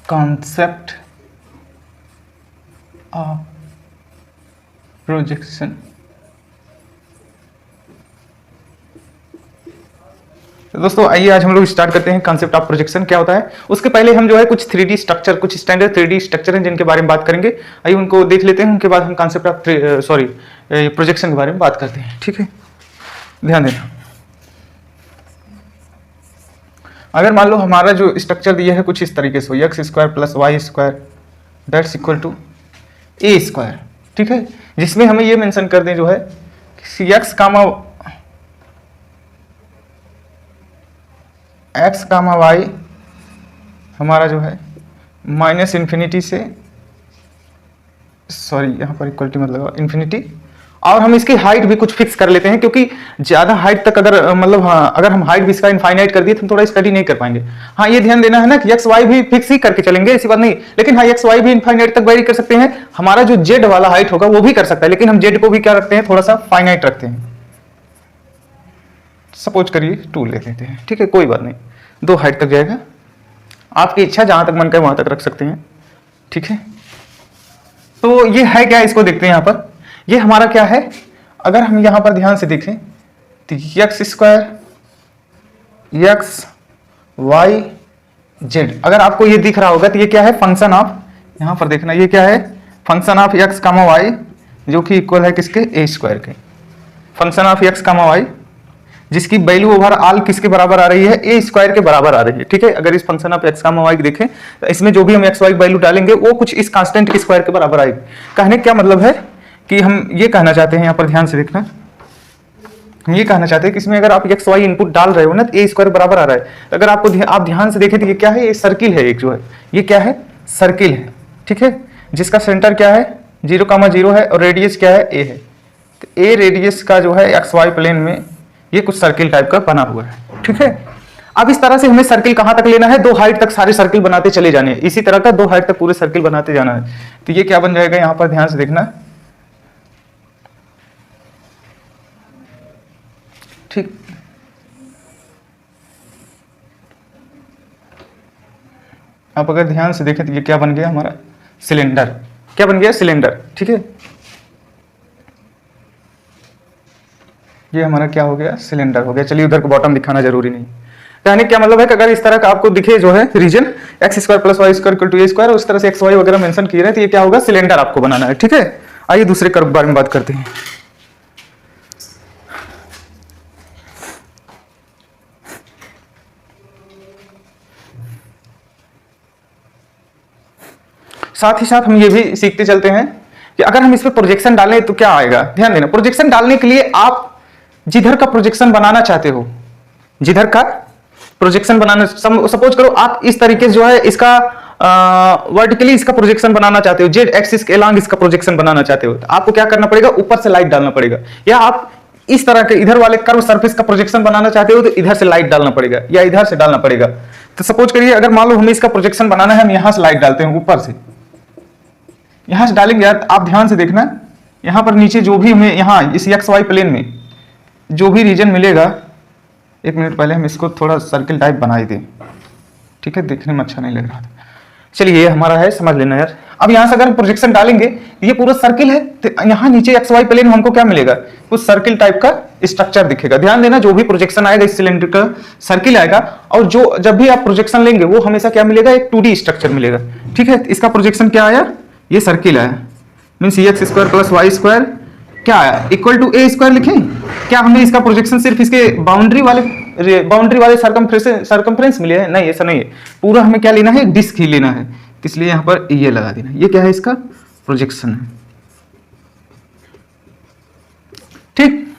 Concept of projection. तो दोस्तों आइए आज हम लोग स्टार्ट करते हैं कॉन्सेप्ट ऑफ प्रोजेक्शन क्या होता है। उसके पहले हम जो है कुछ 3D स्ट्रक्चर, कुछ स्टैंडर्ड 3D स्ट्रक्चर हैं जिनके बारे में बात करेंगे। आइए उनको देख लेते हैं, उनके बाद हम कॉन्सेप्ट ऑफ प्रोजेक्शन के बारे में बात करते हैं। ठीक है, ध्यान देना। अगर मान लो हमारा जो स्ट्रक्चर दिया है कुछ इस तरीके से, x square plus y square that's equal to a square. ठीक है, जिसमें हमें ये मेंशन कर दें जो है एक्स कामा वाई हमारा जो है माइनस इन्फिनिटी से, सॉरी यहाँ पर इक्वलिटी मत लगाओ, इन्फिनिटी। और हम इसकी हाइट भी कुछ फिक्स कर लेते हैं, क्योंकि ज़्यादा हाइट तक अगर मतलब हाँ अगर हम हाइट भी इसका इनफाइनाइट कर दिए तो हम थोड़ा स्टडी नहीं कर पाएंगे। हाँ ये ध्यान देना है ना कि एक्स वाई भी फिक्स ही करके चलेंगे, ऐसी बात नहीं, लेकिन हाँ एक्स वाई भी इनफाइनाइट तक वेरी कर सकते हैं। हमारा जो जेड वाला हाइट होगा वो भी कर सकता है, लेकिन हम जेड को भी क्या रखते हैं, थोड़ा सा फाइनाइट रखते हैं। सपोज करिए 2 ले लेते हैं। ठीक है, कोई बात नहीं, 2 हाइट तक जाएगा, आपकी इच्छा जहां तक मन करे वहां तक रख सकते हैं। ठीक है, तो ये है क्या, इसको देखते हैं। यहां पर ये हमारा क्या है, अगर हम यहां पर ध्यान से देखें तो x square x y z, अगर आपको ये दिख रहा होगा तो ये क्या है, फंक्शन ऑफ, यहां पर देखना ये क्या है, function of x comma y, जो कि इक्वल है किसके, ए स्क्वायर के। Function of x comma y जिसकी वैल्यू ओवरऑल किसके बराबर आ रही है, ए स्क्वायर के बराबर आ रही है। ठीक है, अगर इस function of x comma y देखें तो इसमें जो भी हम एक्स वाई वैल्यू डालेंगे वो कुछ इस कांस्टेंट के स्क्वायर के बराबर आएगी। कहने क्या मतलब है कि हम ये कहना चाहते हैं, यहाँ पर ध्यान से देखना, हम ये कहना चाहते हैं कि इसमें अगर आप एक्स वाई इनपुट डाल रहे हो ना तो ए स्क्वायर बराबर आ रहा है। तो अगर आपको आप ध्यान से देखें तो ये क्या है, ये सर्किल है एक, जो है ये क्या है, सर्किल है। ठीक है, जिसका सेंटर क्या है 0,0 है और रेडियस क्या है, ए है। तो ए रेडियस का जो है एक्स वाई प्लेन में ये कुछ सर्किल टाइप का बना हुआ है। ठीक है, अब इस तरह से हमें सर्किल कहां तक लेना है, 2 हाइट तक सारे सर्किल बनाते चले जाने हैं, इसी तरह का 2 हाइट तक पूरे सर्किल बनाते जाना है। तो ये क्या बन जाएगा, यहां पर ध्यान से देखना। ठीक, आप अगर ध्यान से देखें तो ये क्या बन गया हमारा, सिलेंडर। क्या बन गया, सिलेंडर। ठीक है, ये हमारा क्या हो गया, सिलेंडर हो गया। चलिए उधर को बॉटम दिखाना जरूरी नहीं। यानी क्या मतलब है कि अगर इस तरह का आपको दिखे जो है region x square plus y square equal to a square, उस तरह से एक्स वाई वगैरह मेंशन किए रहे तो ये क्या होगा, सिलेंडर आपको बनाना है। ठीक है, आइए दूसरे कर्व के बारे में बात करते हैं। साथ ही साथ हम ये भी सीखते चलते हैं कि अगर हम इस पर प्रोजेक्शन डालें तो क्या आएगा। ध्यान देना, प्रोजेक्शन डालने के लिए आप जिधर का प्रोजेक्शन बनाना चाहते हो, जिधर का प्रोजेक्शन बनाना, सपोज करो आप इस तरीके से जो है इसका वर्टिकली इसका प्रोजेक्शन बनाना चाहते हो, जेड एक्सिस के अलोंग इसका प्रोजेक्शन बनाना चाहते हो, तो आपको क्या करना पड़ेगा, ऊपर से लाइट डालना पड़ेगा। या आप इस तरह के इधर वाले कर्व सरफेस का प्रोजेक्शन बनाना चाहते हो तो इधर से लाइट डालना पड़ेगा या इधर से डालना पड़ेगा। तो सपोज करिए अगर मान लो हमें इसका प्रोजेक्शन बनाना है, हम यहां से लाइट डालते हैं, ऊपर से यहां से डालेंगे। आप ध्यान से देखना, यहां पर नीचे जो भी हमें यहाँ इस एक्स वाई प्लेन में जो भी रीजन मिलेगा, 1 मिनट पहले हम इसको थोड़ा सर्किल टाइप बना ही दें। ठीक है, देखने में अच्छा नहीं लग रहा था। चलिए ये हमारा है, समझ लेना यार। अब यहां से अगर हम प्रोजेक्शन डालेंगे ये पूरा सर्किल है, तो यहाँ नीचे एक्स वाई प्लेन में हमको क्या मिलेगा, कुछ सर्किल टाइप का स्ट्रक्चर दिखेगा। ध्यान देना, जो भी प्रोजेक्शन आएगा इस सिलेंडर का सर्किल आएगा, और जो जब भी आप प्रोजेक्शन लेंगे वो हमेशा क्या मिलेगा, एक 2D स्ट्रक्चर मिलेगा। ठीक है, इसका प्रोजेक्शन क्या आया, ये सर्किल आया, means x square plus y square क्या आया, इक्वल टू ए स्क्वायर लिखें। क्या हमें इसका प्रोजेक्शन सिर्फ इसके बाउंड्री वाले सरकमफ्रेंस मिले हैं, नहीं ऐसा नहीं है, पूरा हमें क्या लेना है, डिस्क ही लेना है। इसलिए यहां पर ये लगा देना, ये क्या है, इसका प्रोजेक्शन है। ठीक,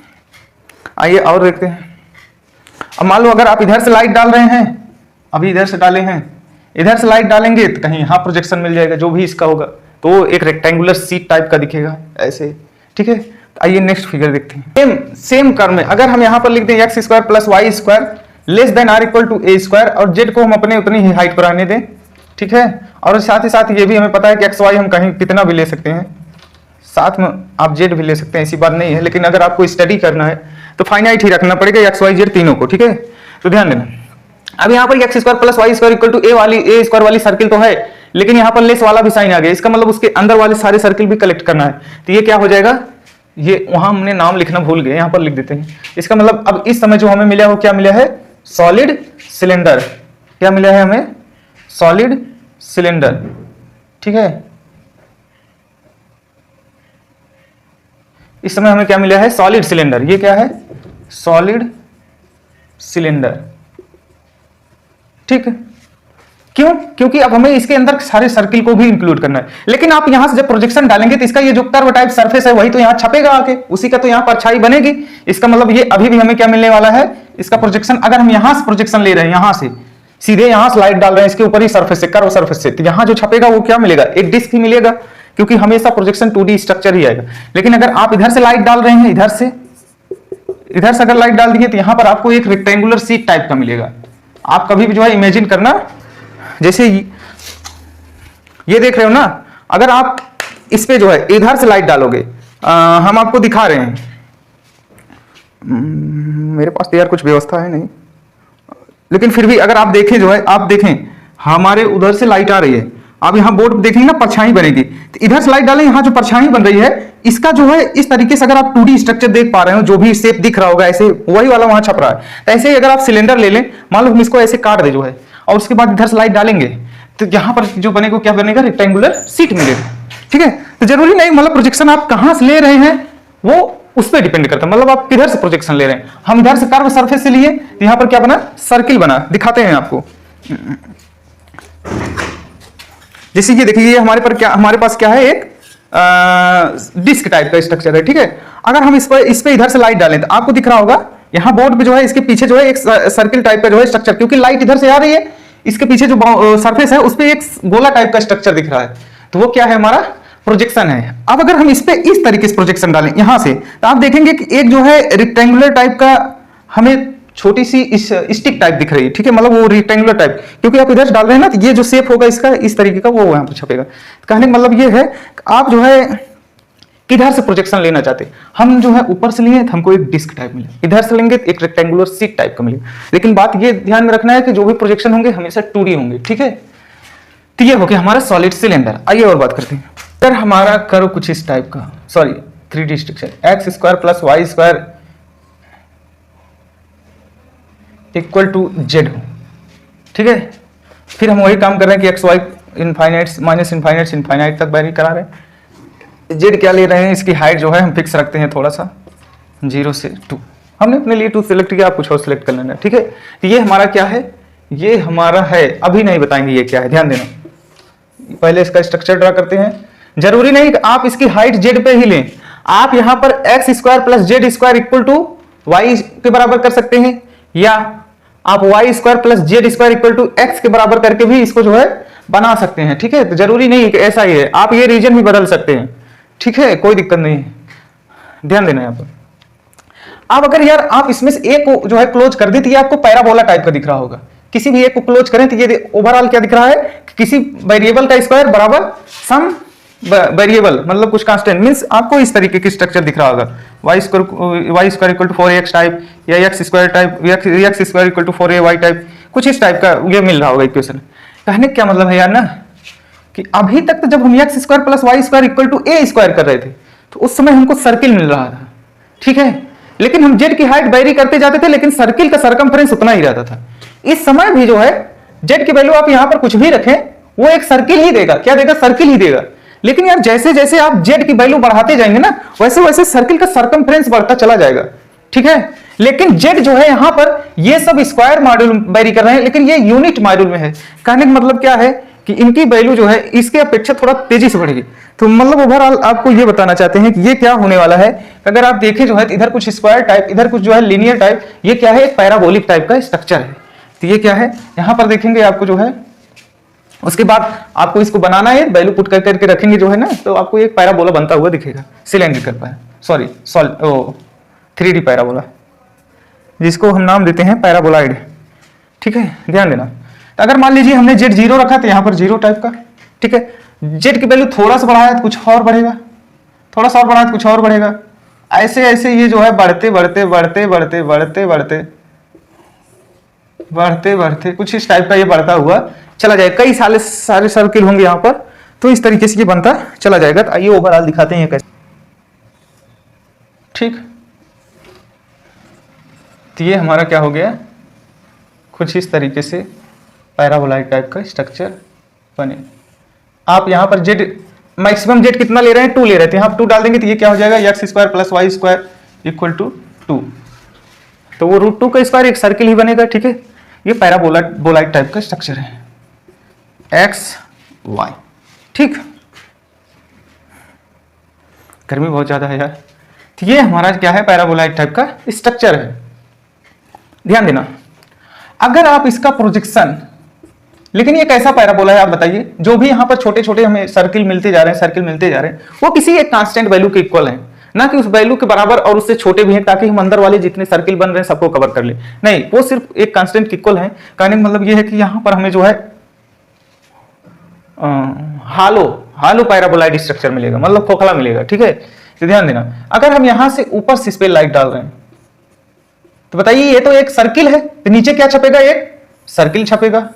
आइए और देखते हैं। अब मान लो अगर आप इधर से लाइट डाल रहे हैं, अभी इधर से डाले हैं, इधर से लाइट डालेंगे तो कहीं यहां प्रोजेक्शन मिल जाएगा, जो भी इसका होगा तो एक रेक्टेंगुलर सीट टाइप का दिखेगा ऐसे। ठीक है, आइए नेक्स्ट फिगर देखते हैं। सेम कर्व में अगर हम यहां पर लिख दें x square plus y square less than r equal to a square, और जेड को हम अपने उतनी ही हाइट पर आने दें। ठीक है, और साथ ही साथ ये भी हमें पता है कि एक्स वाई हम कहीं कितना भी ले सकते हैं, साथ में आप जेड भी ले सकते हैं, ऐसी बात नहीं है। लेकिन अगर आपको स्टडी करना है तो फाइनाइट ही रखना पड़ेगा एक्स वाई जेड तीनों को। ठीक है, तो ध्यान देना, अब यहाँ पर x square plus y square equal to a square वाली सर्किल तो है, लेकिन यहाँ पर लेस वाला भी साइन आ गया, इसका मतलब उसके अंदर वाले सारे सर्किल भी कलेक्ट करना है। तो ये क्या हो जाएगा, ये वहां हमने नाम लिखना भूल गए, यहाँ पर लिख देते हैं। इसका मतलब अब इस समय जो हमें मिला वो क्या मिला है, सॉलिड सिलेंडर। क्या मिला है हमें, सॉलिड सिलेंडर। ठीक है, इस समय हमें क्या मिला है, सॉलिड सिलेंडर। ये क्या है, सॉलिड सिलेंडर। ठीक है, क्यों, क्योंकि अब हमें इसके अंदर सारे सर्किल को भी इंक्लूड करना है। लेकिन आप यहां से जब प्रोजेक्शन डालेंगे तो इसका ये जो कर्व टाइप सरफेस है वही तो यहां छपेगा आके, उसी का तो यहां परछाई बनेगी। इसका मतलब ये अभी भी हमें क्या मिलने वाला है, इसका प्रोजेक्शन। अगर हम यहां से प्रोजेक्शन ले रहे हैं, यहां से सीधे यहां से लाइट डाल रहे हैं इसके ऊपर ही सरफेस से, कर्व सरफेस से, तो यहां जो छपेगा वो क्या मिलेगा, एक डिस्क ही मिलेगा, क्योंकि हमेशा प्रोजेक्शन 2D स्ट्रक्चर ही आएगा। लेकिन अगर आप इधर से लाइट डाल रहे हैं, इधर से अगर लाइट डाल दिए तो यहां पर आपको एक रेक्टेंगुलर शीट टाइप का मिलेगा। आप कभी भी जो है इमेजिन करना, जैसे ये देख रहे हो ना, अगर आप इस पे जो है इधर से लाइट डालोगे, हम आपको दिखा रहे हैं, मेरे पास तो यार कुछ व्यवस्था है नहीं, लेकिन फिर भी अगर आप देखें जो है, आप देखें हमारे उधर से लाइट आ रही है, आप यहाँ बोर्ड देखेंगे ना परछाई बनेगी, तो इधर से लाइट डालें, यहाँ जो परछाई बन रही है इसका जो है इस तरीके से अगर आप 2D स्ट्रक्चर देख पा रहे हो, जो भी शेप दिख रहा होगा ऐसे वही वाला वहां छप रहा है। तो ऐसे ही अगर आप सिलेंडर ले लें, मान लो हम इसको ऐसे काट दे जो है, और उसके बाद इधर से लाइट डालेंगे तो यहाँ पर जो बनेगा क्या बनेगा, रेक्टेंगुलर शीट मिलेगा। ठीक है, तो जरूरी नहीं मतलब प्रोजेक्शन आप कहां से ले रहे हैं वो उस पर डिपेंड करता है, मतलब आप किधर से प्रोजेक्शन ले रहे हैं। हम इधर से कर्व सरफेस से लिए, यहां पर क्या बना, सर्किल बना, दिखाते हैं आपको। जैसे ये देखिए, ये हमारे पास क्या है, एक डिस्क टाइप का स्ट्रक्चर है। ठीक है, अगर हम इस पे इधर से लाइट डालें तो आपको दिख रहा होगा यहाँ बोर्ड पे जो है इसके पीछे जो है एक सर्किल टाइप का जो है स्ट्रक्चर, क्योंकि लाइट इधर से आ रही है, इसके पीछे जो सरफेस है उस पे एक गोला टाइप का स्ट्रक्चर दिख रहा है, तो वो क्या है, हमारा प्रोजेक्शन है। अब अगर हम इस पे इस तरीके से प्रोजेक्शन डालें यहां से, तो आप देखेंगे कि एक जो है रेक्टेंगुलर टाइप का हमें छोटी सी स्टिक टाइप दिख रही है। ठीक है, मतलब वो रेक्टेंगुलर टाइप, क्योंकि आप इधर डाल रहे हैं ना, तो ये जो शेप होगा इसका इस तरीके का वो यहाँ पर छपेगा। कहने का मतलब ये है आप जो है किधर से प्रोजेक्शन लेना चाहते हैं। हम जो है ऊपर से लिए तो हमको एक डिस्क टाइप मिले, इधर से लेंगे तो एक रेक्टेंगुलर शीट टाइप का मिले। लेकिन बात ये ध्यान में रखना है कि जो भी प्रोजेक्शन होंगे हमेशा 2D होंगे। ठीक है, तो ये हो गया हमारा सॉलिड सिलेंडर। आइए और बात करते हैं। सर हमारा कर्व कुछ इस टाइप का, sorry 3D structure, x square plus y square equal to z हो। ठीक है, फिर हम वही काम कर रहे हैं कि x y infinite minus infinite से इनफाइनाइट तक वेरी करा रहे हैं। जेड क्या ले रहे हैं, इसकी हाइट जो है हम फिक्स रखते हैं थोड़ा सा 0 से 2, हमने अपने लिए 2 सिलेक्ट किया, आप कुछ और सिलेक्ट कर लेना। ठीक है, तो ये हमारा क्या है, ये हमारा है, अभी नहीं बताएंगे ये क्या है, ध्यान देना। पहले इसका स्ट्रक्चर ड्रा करते हैं। जरूरी नहीं कि आप इसकी हाइट जेड पे ही लें, आप यहां पर x square plus z square equal to y के बराबर कर सकते हैं, या आप y square plus z square equal to x के बराबर करके भी इसको जो है बना सकते हैं। ठीक है, तो जरूरी नहीं कि ऐसा ही है, आप ये रीजन भी बदल सकते हैं। ठीक है, कोई दिक्कत नहीं है, ध्यान देना यहाँ पर। अब अगर यार आप इसमें से एक को जो है क्लोज कर दी तो ये आपको पैराबोला टाइप का दिख रहा होगा। किसी भी एक को क्लोज करें तो ये ओवरऑल क्या दिख रहा है, किसी वेरिएबल का स्क्वायर बराबर सम वेरिएबल, मतलब कुछ कांस्टेंट, मींस आपको इस तरीके की स्ट्रक्चर दिख रहा होगा। Y square equal to 4x type, या x square type, x square equal to 4ay type, कुछ इस टाइप का ये मिल रहा होगा इक्वेशन। कहने क्या मतलब है यार ना, कि अभी तक तो जब हम x square plus y square equal to a square कर रहे थे तो उस समय हमको सर्किल मिल रहा था। ठीक है, लेकिन हम जेड की हाइट वेरी करते जाते थे, लेकिन सर्किल का सरकमफ्रेंस उतना ही रहता था। इस समय भी जो है जेड की वैल्यू आप यहां पर कुछ भी रखें वो एक सर्किल ही देगा, क्या देगा, सर्किल ही देगा। लेकिन यार जैसे जैसे आप जेड की वैल्यू बढ़ाते जाएंगे ना, वैसे वैसे सर्किल का सरकमफ्रेंस बढ़ता चला जाएगा। ठीक है, लेकिन जेड जो है यहां पर ये सब स्क्वायर मॉड्यूल वेरी कर रहे हैं, लेकिन ये यूनिट मॉड्यूल में है। कहने का मतलब क्या है कि इनकी वैल्यू जो है इसके अपेक्षा थोड़ा तेजी से बढ़ेगी। तो मतलब ओवरऑल आपको ये बताना चाहते हैं कि ये क्या होने वाला है। अगर आप देखें जो है इधर कुछ स्क्वायर टाइप, इधर कुछ जो है लीनियर टाइप, ये क्या है, एक पैराबोलिक टाइप का स्ट्रक्चर है। तो ये क्या है, यहां पर देखेंगे आपको जो है, उसके बाद आपको इसको बनाना है, वैल्यू पुट करके रखेंगे जो है ना, तो आपको एक पैराबोला बनता हुआ दिखेगा, सिलेंड्रिकल, सॉरी 3D पैराबोला, जिसको हम नाम देते हैं पैराबोलाइड। ठीक है, ध्यान देना। तो अगर मान लीजिए हमने जेड 0 रखा तो यहाँ पर 0 टाइप का। ठीक है, जेड की वैल्यू थोड़ा सा बढ़ाया तो कुछ और बढ़ेगा, थोड़ा सा और बढ़ाया तो कुछ और बढ़ेगा, ऐसे ऐसे ये जो है बढ़ते बढ़ते बढ़ते बढ़ते बढ़ते बढ़ते बढ़ते बढ़ते कुछ इस टाइप का ये बढ़ता हुआ चला जाएगा, कई सारे सर्किल होंगे यहाँ पर, तो इस तरीके से ये बनता चला जाएगा। तो आइए ओवरऑल दिखाते हैं ये कैसे। ठीक, तो ये हमारा क्या हो गया, कुछ इस तरीके से पैराबोलाइड टाइप का स्ट्रक्चर बने। आप यहाँ पर जेड मैक्सिमम जेड कितना ले रहे हैं, 2 ले रहे थे, यहाँ 2 डाल देंगे तो ये क्या हो जाएगा, x square plus y square equal to 2। तो वो √2 का स्क्वायर एक सर्किल ही बनेगा। ठीक है, ये पैराबोलाइड टाइप का स्ट्रक्चर है, एक्स वाई। ठीक, गर्मी बहुत ज्यादा है यार। तो ये हमारा क्या है, पैराबोलाइड टाइप का स्ट्रक्चर है। ध्यान देना, अगर आप इसका प्रोजेक्शन, लेकिन ये कैसा पैराबोला है आप बताइए, जो भी यहाँ पर छोटे छोटे हमें सर्किल मिलते जा रहे हैं, वो किसी एक कांस्टेंट वैल्यू के इक्वल हैं, ना कि उस वैल्यू के बराबर और उससे छोटे भी हैं, ताकि हम अंदर वाले जितने सर्किल बन रहे हैं सबको कवर कर ले। नहीं, वो सिर्फ एक कांस्टेंट के इक्वल है। कहने का मतलब ये है कि यहाँ पर हमें जो है हालो पैराबोलाइड स्ट्रक्चर मिलेगा, मतलब खोखला मिलेगा। ठीक है, तो ध्यान देना, अगर हम यहां से ऊपर से इस पे लाइट डाल रहे हैं तो बताइए, ये तो एक सर्किल है, तो नीचे क्या छपेगा, एक सर्किल छपेगा।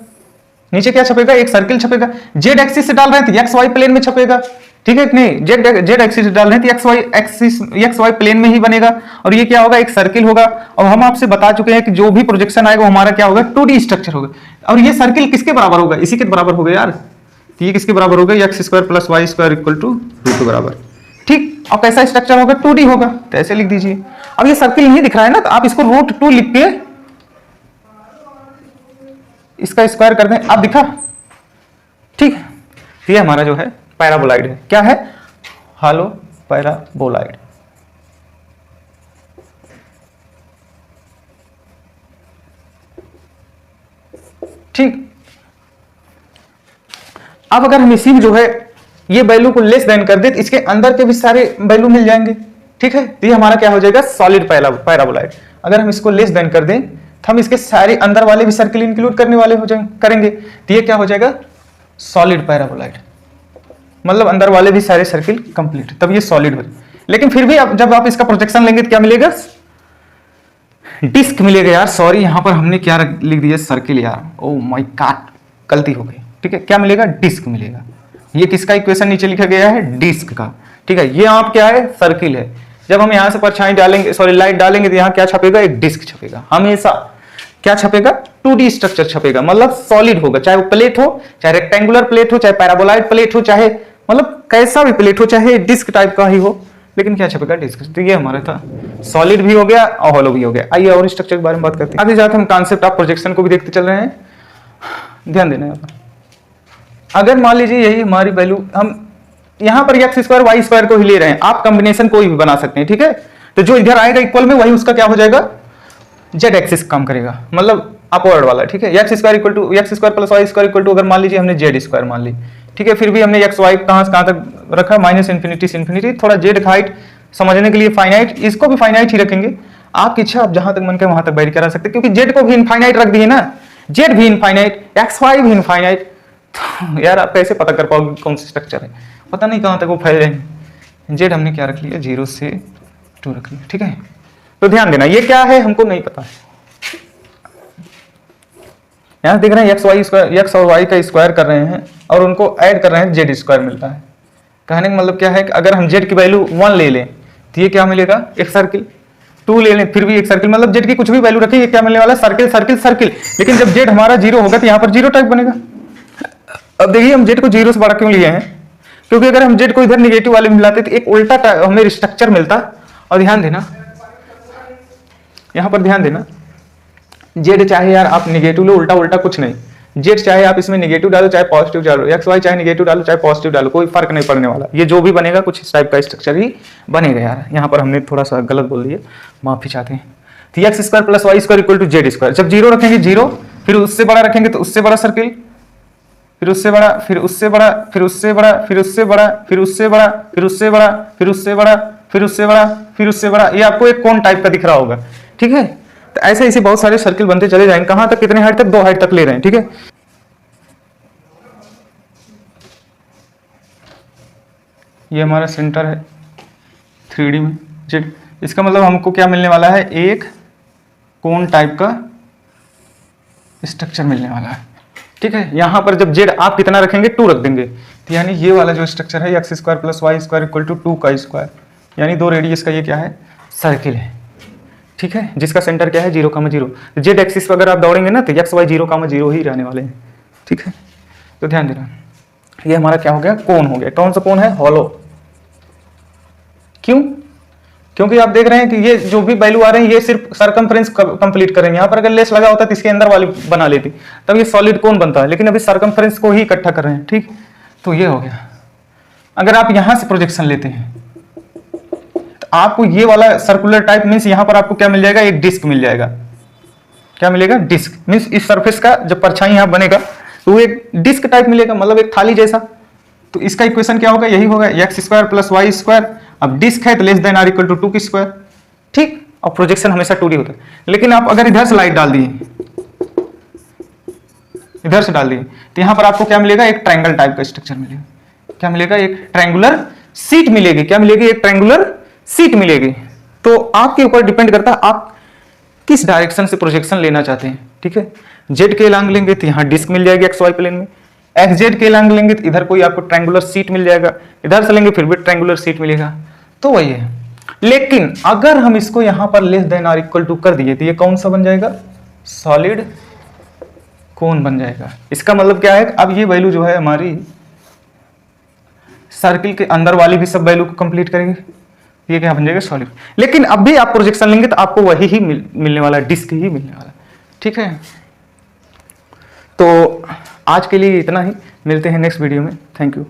नीचे क्या छपेगा, एक सर्किल छपेगा। जेड एक्सिस से डाल रहे हैं तो एक्स वाई प्लेन में छपेगा। ठीक है कि नहीं, जेड एक्सिस से डाल रहे हैं तो एक्स वाई प्लेन में ही बनेगा, और ये क्या होगा, एक सर्किल होगा। और हम आपसे बता चुके हैं कि जो भी प्रोजेक्शन आएगा वो हमारा क्या होगा, 2D स्ट्रक्चर होगा। और ये सर्किल किसके बराबर होगा, इसी के बराबर होगा यार। तो ये किसके बराबर होगा, x square plus y square equal to 2 के बराबर। ठीक, और कैसा स्ट्रक्चर होगा, 2D होगा, तो ऐसे लिख दीजिए। अब ये सर्किल नहीं दिख रहा है ना, तो आप इसको √2 लिख के इसका स्क्वायर कर दें, आप दिखा। ठीक, ये हमारा जो है पैराबोलाइड है। क्या है, हालो पैराबोलाइड। ठीक, अब अगर हम इसी में जो है ये वैल्यू को लेस देन कर दे तो इसके अंदर के भी सारे वैल्यू मिल जाएंगे। ठीक है, तो ये हमारा क्या हो जाएगा, सॉलिड पैराबोलाइड। अगर हम इसको लेस देन कर दें तो हम इसके सारे अंदर वाले भी सर्किल इंक्लूड करने वाले हो जाएंगे, करेंगे, तो ये क्या हो जाएगा, सॉलिड पैराबोलाइड। मतलब अंदर वाले भी सारे सर्किल कंप्लीट, तब ये सॉलिड हो। लेकिन फिर भी जब आप इसका प्रोजेक्शन लेंगे तो क्या मिलेगा, डिस्क मिलेगा यार। सॉरी, यहां पर हमने क्या लिख दिया, सर्किल यार, ओ माय गॉड, गलती हो गई। ठीक है, क्या मिलेगा, डिस्क मिलेगा। ये किसका इक्वेशन नीचे लिखा गया है, डिस्क का। ठीक है, ये आप क्या है, सर्किल है। जब हम यहां से परछाई डालेंगे, सॉरी लाइट डालेंगे, तो यहाँ क्या छपेगा, एक डिस्क छपेगा। हमेशा क्या छपेगा, 2D स्ट्रक्चर छपेगा, मतलब सॉलिड होगा, चाहे वो प्लेट हो, चाहे रेक्टेंगुलर प्लेट हो, चाहे पैराबोलाइड प्लेट हो, चाहे मतलब कैसा भी प्लेट हो, चाहे डिस्क टाइप का ही हो, लेकिन क्या छपेगा, डिस्क। तो ये हमारा था, सॉलिड भी हो गया और हॉलो भी हो गया। आइए और स्ट्रक्चर के बारे में बात करते हैं। आगे जाकर हम कॉन्सेप्ट ऑफ प्रोजेक्शन को भी देखते चल रहे हैं। ध्यान देना यहाँ पर, अगर मान लीजिए यही हमारी वैल्यू, हम यहाँ पर एक्स स्क्वायर वाई स्क्वायर को ही ले रहे हैं, आप कॉम्बिनेशन कोई भी बना सकते हैं। ठीक है, तो जो इधर आएगा इक्वल में, वही उसका क्या हो जाएगा, जेड एक्सिस काम करेगा, मतलब अपवर्ड वाला। ठीक है, x square plus y square equal to, अगर मान लीजिए हमने जेड स्क्वायर मान ली। ठीक है, फिर भी हमने एक्स वाई कहां से कहां तक रखा, -∞ से इन्फिनिटी। थोड़ा जेड हाइट समझने के लिए फाइनाइट, इसको भी फाइनाइट ही रखेंगे। आपकी इच्छा, आप जहां तक मन करे वहां तक वेरी करा सकते हैं, क्योंकि जेड को भी इनफाइनाइट रख दिए ना, जेड भी इनफाइनाइट, एक्स वाई भी इनफाइनाइट। तो यार आप कैसे पता कर पाओगे कौन सा स्ट्रक्चर है, पता नहीं कहां तक वो फैल रहे हैं। जेड हमने क्या रख लिया, 0 से 2 रख लिया। ठीक है, तो ध्यान देना, ये क्या है हमको नहीं पता है। यहां देख रहे हैं एक्स और वाई का स्क्वायर कर रहे हैं और उनको ऐड कर रहे हैं, जेड स्क्वायर मिलता है। कहने का मतलब क्या है कि अगर हम जेड की वैल्यू 1 ले लें तो ये क्या मिलेगा, एक सर्किल। 2 ले लें फिर भी एक सर्किल, मतलब जेड की कुछ भी वैल्यू रखें, ये क्या मिलने वाला है, सर्किल सर्किल सर्किल। लेकिन जब जेड हमारा 0 होगा तो यहाँ पर 0 टाइप बनेगा। अब देखिए हम जेड को 0 से बड़ा क्यों लिए हैं, क्योंकि अगर हम जेड को इधर निगेटिव वाले में मिलाते तो एक उल्टा हमें स्ट्रक्चर मिलता। और ध्यान देना, यहां पर ध्यान देना, जेड चाहे यार आप निगेटिव लो, उल्टा उल्टा कुछ नहीं, जेड चाहे आप इसमें निगेटिव डालो चाहे पॉजिटिव डालो, एक्स वाई चाहे निगेटिव डालो चाहे पॉजिटिव डालो, कोई फर्क नहीं पड़ने वाला। ये जो भी बनेगा कुछ इस टाइप का स्ट्रक्चर ही बनेगा यार। यहाँ पर हमने थोड़ा सा गलत बोल दिया, माफी चाहते हैं। तो x square plus y square equal to z square. जब 0 रखेंगे 0, फिर उससे बड़ा रखेंगे तो उससे बड़ा सर्किल, फिर उससे बड़ा, फिर उससे बड़ा, फिर उससे बड़ा, फिर उससे बड़ा, फिर उससे बड़ा, फिर उससे बड़ा, फिर उससे बड़ा, फिर उससे बड़ा, फिर उससे बड़ा। ये आपको एक कोन टाइप का दिख रहा होगा। ठीक है, तो ऐसे ऐसे बहुत सारे सर्किल बनते चले जाएंगे। कहां तक, कितने हाइट तक, 2 हाइट तक ले रहे हैं। ठीक है, ये हमारा सेंटर है 3D में जेड। इसका मतलब हमको क्या मिलने वाला है, एक कोन टाइप का स्ट्रक्चर मिलने वाला है। ठीक है, यहां पर जब जेड आप कितना रखेंगे 2 रख देंगे, तो यानी ये वाला जो स्ट्रक्चर है x square plus y square equal to 2 का स्क्वायर, यानी 2 रेडियस का ये क्या है, सर्किल है। ठीक है, जिसका सेंटर क्या है 0,0। जेड एक्सिस पर अगर आप दौड़ेंगे ना तो एक्स वाई 0,0 ही रहने वाले हैं। ठीक है, तो ध्यान देना, ये हमारा क्या हो गया, कोन हो गया। कौन सा कोन है, हॉलो। क्यों, क्योंकि आप देख रहे हैं कि ये जो भी वैल्यू आ रहे हैं ये सिर्फ सरकमफ्रेंस कंप्लीट करेंगे। यहां पर अगर लेस लगा होता तो इसके अंदर वाली बना लेती, तब ये सॉलिड कोन बनता है, लेकिन अभी सरकमफ्रेंस को ही इकट्ठा कर रहे हैं। ठीक, तो ये हो गया। अगर आप यहां से प्रोजेक्शन लेते हैं तो आपको ये वाला सर्कुलर टाइप मीन्स यहां पर आपको क्या मिल जाएगा, एक डिस्क मिल जाएगा। क्या मिलेगा, डिस्क। मीन्स इस सरफेस का जब परछाई यहां बनेगा तो एक डिस्क टाइप मिलेगा, मतलब एक थाली जैसा। तो इसका इक्वेशन क्या होगा, यही होगा x square plus y square. अब डिस्क है तो less than r equal to 2 की स्क्वायर। ठीक, और प्रोजेक्शन हमेशा 2D होता है। लेकिन आप अगर इधर से लाइट डाल दिए, इधर से डाल दिए, तो यहां पर आपको क्या मिलेगा, एक ट्रायंगल टाइप का स्ट्रक्चर मिलेगा। क्या मिलेगा, एक ट्रायंगुलर सीट मिलेगी। क्या मिलेगी, एक ट्रायंगुलर सीट मिलेगी। तो आपके ऊपर डिपेंड करता है आप किस डायरेक्शन से प्रोजेक्शन लेना चाहते हैं। ठीक है, जेड के लांग लेंगे तो यहां डिस्क मिल जाएगी एक्स वाई प्लेन में, एक्स जेड के लांग लेंगे तो इधर कोई आपको ट्रायंगुलर सीट मिल जाएगा, इधर से लेंगे फिर भी ट्रायंगुलर सीट मिलेगा। तो वही है। लेकिन अगर हम इसको यहां पर less than r equal to कर दिए तो ये कौन सा बन जाएगा, सॉलिड कोन बन जाएगा। इसका मतलब क्या है, अब ये वैल्यू जो है हमारी सर्किल के अंदर वाली भी सब वैल्यू को कंप्लीट करेगी, ये क्या बन जाएगा, सॉलिड। लेकिन अब भी आप प्रोजेक्शन लेंगे तो आपको वही ही मिलने वाला, डिस्क ही मिलने वाला। ठीक है, तो आज के लिए इतना ही, मिलते हैं नेक्स्ट वीडियो में। Thank you.